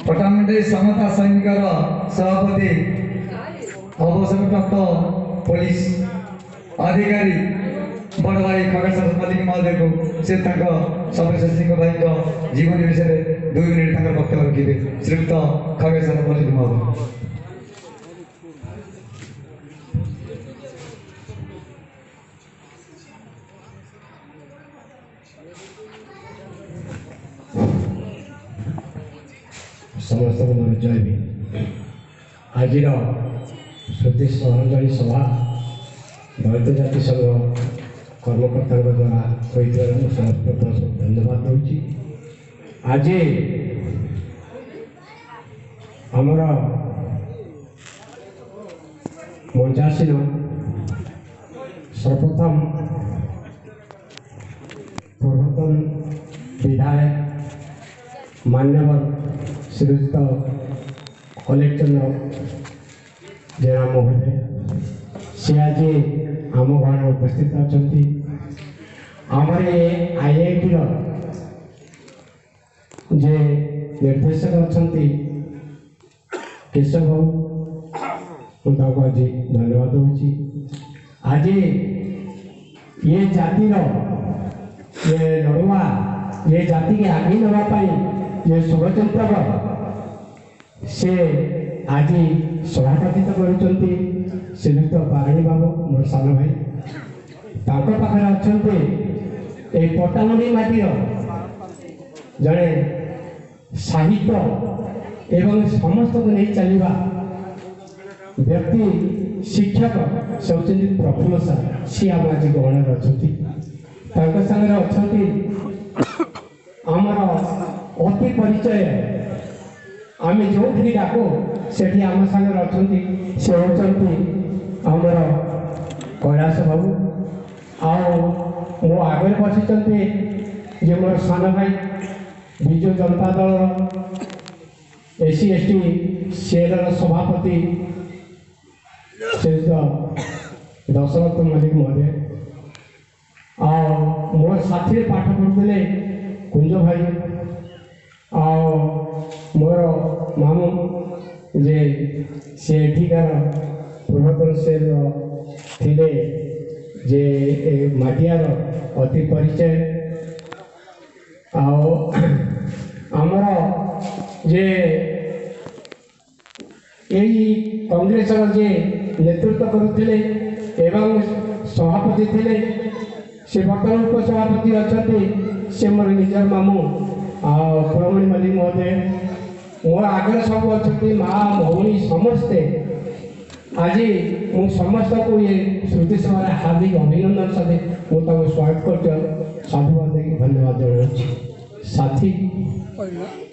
पटामुंडई समता सैनिकर सभापति अवसरप्राप्त पुलिस अधिकारी बड़ भाई खगेश्वर मल्लिक महोदय को से सदस्य सिंह भाई जीवन विषय 2 मिनिट वक्तव्य रखिए। श्रीयुक्त खगेश्वर मल्लिक महोदय। समस्त को जय भी आज श्रुति श्रद्धांजलि सभा दलित जाति संघ कर्मकर्ता द्वारा होता समस्त धन्यवाद दूँ। आज आमर मंचासीन सर्वप्रथम पूर्वतन विधायक मान्यवर श्रीयुक्त कलेक्टर जेना महोदय सी आज आम घर उपस्थित अच्छा आमर IIT जे निर्देशक अच्छा केशव बाबू आज धन्यवाद दूँ। आज ये जातिर ये लड़ुआ ये जाति के आगे नापी ये षड़यंत्र से आज सभापतित कर श्रीयुक्त बारिणी बाबू मोर सान भाई पाखे अच्छा ये पटामुंडी माटीर जड़े साहित्य एवं समस्त को नहीं चलवा व्यक्ति शिक्षक से होती प्रफुल्ल सार सी आम आज गहण अच्छा सागर अच्छा आमर अति परिचय आम जो डाकू से आम सागर अच्छा से होती आमर कैलाश बाबू मो आगे बसी जे मोर सान भाई Biju Janata Dal SC ST cell सभापति दशरथ मल्लिक महोदय मोर साथी पाठ पढ़ुले कुंज भाई मोर मामू जे से एठिकार पूर्वतन सेल थिले जे माटियार अति परिचय आमर जे यही कांग्रेस जे नेतृत्व करुले एवं सभापति थे से बर्तमान उपसभापति अच्छा से मोर निजर मामू पुरमणि मल्लिक महोदय मोर आगे सब अच्छा माँ भौणी समस्ते आज मु समस्त को ये श्रुति सभा हार्दिक अभिनंदन साथे मुझे स्वागत कर साधुवाद धन्यवाद जनाऊँ। साथी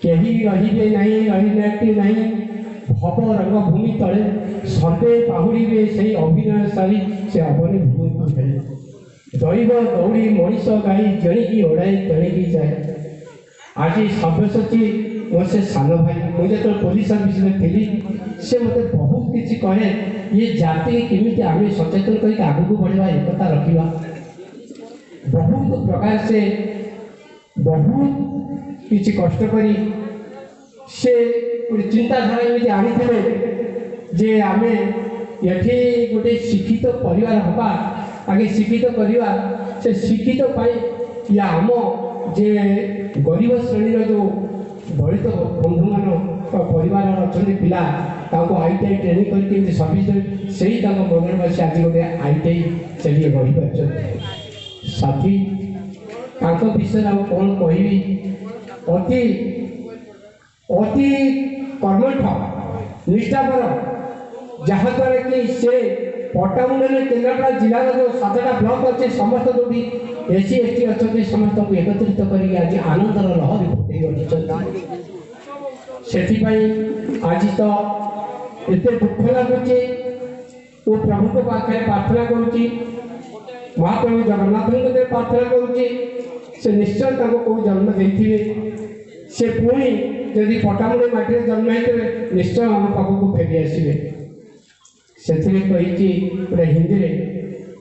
कहीं रही नहीं भव रंगभूमि तले सर्वे पाहुड़े से अभिनय सारी से अवनी भूमि को खेले दैव दौड़ी मनीष गाई जणिकी ओढ़ाई तेणिकी जाए। आज सब्यसाची मोर से सान भाई मुझे जो पुलिस सर्विस में थी से मत बहुत किसी कहे ये जाति केमी आम सचेतन करके आगू बढ़ा एकता रखा बहुत प्रकार से बहुत किसी कष्ट करी से चिंताधारा एमती आनी जे आम ये गोटे शिक्षित परिवार हवा आगे शिक्षित करवा से शिक्षित पाई या आम जे गरीब श्रेणी जो दलित बंधु मान परिवार अच्छा पिला ITI ट्रेनिंग करके सर्विस से ही मन बस आज गोटे ITI से रही पार साथी विषय आ कौन कहबी अति अति कर्मठ निष्ठापर जहाँद्वारा कि से पट्टामुंडी केन्द्रापड़ा जिलार जो 7टा ब्लॉक अच्छे समस्त जो भी SC ST अच्छा समस्त को एकत्रित करके आज आनंदर लहरी फुटे से आज तो एत दुख लगुच प्रभु को पाखे प्रार्थना करुच्ची महाप्रभु जगन्नाथ प्रार्थना करुच्ची से निश्चय कौ जन्म देते से पुणी जदि पटामुंडी माटी जन्म होते निश्चय आम पाखक फेरी आसवे से गोटे हिंदी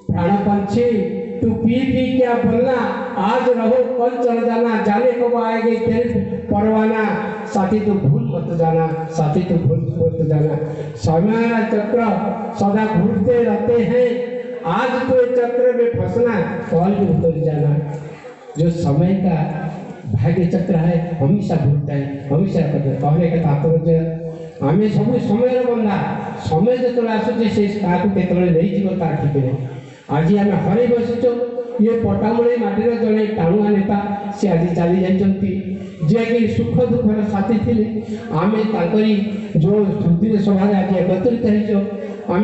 प्राण पंछी तू पी क्या बोलना, आज रहो कल चल जाना, जाने कब आएगी तेरे परवाना, साथी तू भूल मत जाना, साथी तू भूल मत जाना। समय चक्र सदा घूमते रहते हैं, आज तो इस चक्र में फंसना, कल भी उतर जाना। जो समय का भाग्य चक्र है हमेशा घूमता है, हमेशा कहने का तात्पर्य आम सब समय बंधा, समय जो आसूचे से क्या नहीं जीव तार ठीक नहीं। आज आम हर बसीचु, ये पटामुड़ी माटीर जड़े टाणुआ नेता सी आज चली जाकि सुख दुखर साथी थे। आम तांकरी जो स्मृति सभा आज एकत्रित होम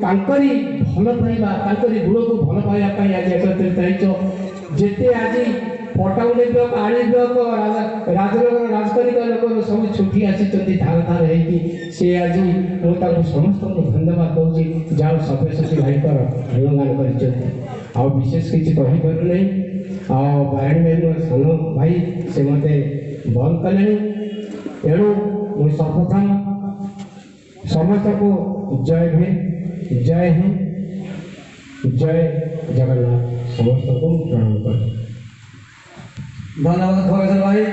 तांकरी भल पाइबा, तांकरी गुण को भल पाइबा आज एकत्रित हो। जिते आज पटामुड़ी ब्लक, आड़ी ब्लक, राजनगर राजकनिक लोक सब छुट्टी आसी धार धार सी आज मुझे समस्त को धन्यवाद दूसरी जहाँ सब्यसाची भाई गुणगान कर विशेष किसी कहीपर ना। बाराणी भाई मो सान भाई से मत बंद कले, एणु मुझे सर्वप्रथम समस्त को जय भीम, जय हिंद, जय जगन्नाथ समस्त को प्रणाम कर। धन्यवाद भाई।